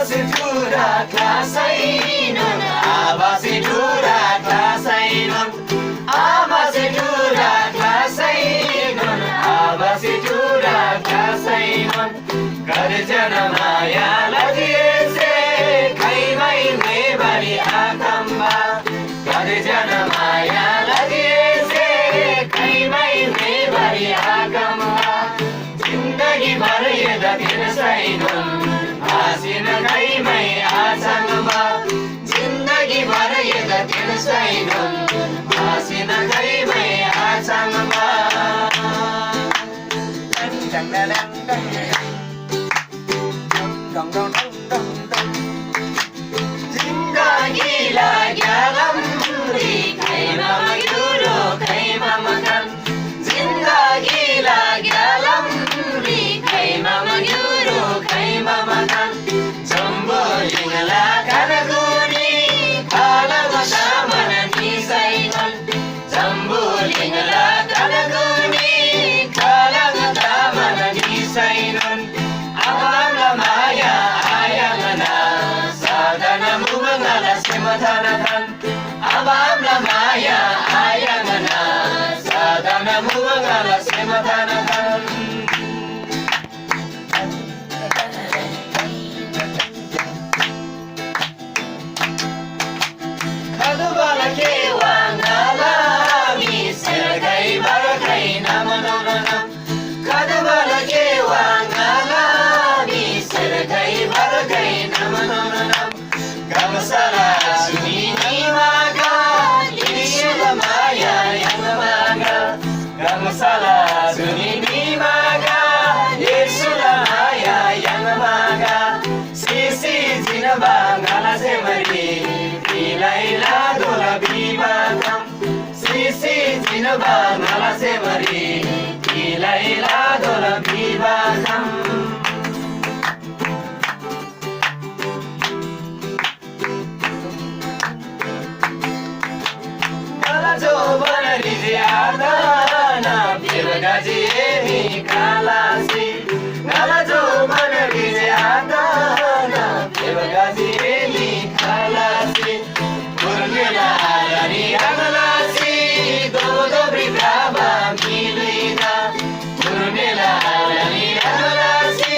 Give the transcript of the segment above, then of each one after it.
Abasidura klasainon, abasidura klasainon, abasidura klasainon, abasidura klasainon. Garjana maya lagiese kaimai mebari akamba. Garjana maya lagiese kaimai mebari akamba. Zindagi bhar yeda tirsainon. आसिन काइमै आछाङमा जिन्दगी भर यता तिर्सैनन् आसिन काइमै आछाङमा जिन्दगी लाग्या लम्री खैमा मयुरो खैमा मकान जिन्दगी लाग्या लम्री खैमा मयुरो खैमा मकान जम्बोलिङला कानगुनी खालमा सामन निसैनन् जम्बोलिङला कानगुनी खालमा सामन निसैनन् आमाला माया आयाङना साधन मुमङला सेमथानथन आमाला माया आयाङना साधन मुमङला सेमथानथन Salah sunini maga Yesula maya yang maga Sisi jinaba ngala semari Ilaila dola bibagam Sisi jinaba ngala semari Ilaila dola bibagam Ngala joban riziada Gaji emi kalasi ngala jo man gize adana deva gaji emi kalasi kurgela yani agalasi do brigaba milina kurgela yani agalasi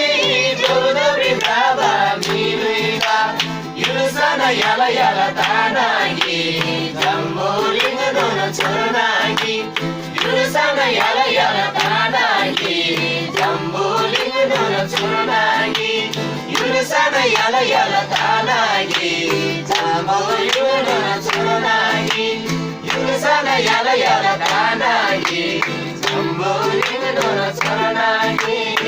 do brigaba milina yusana yala yala tanagi jamboling dona chornagi Yurusana yala yala tanagi Jambuling dona churnagi Yurusana yala yala tanagi Jambuling dona churnagi Yurusana yala yala tanagi Jambuling dona churnagi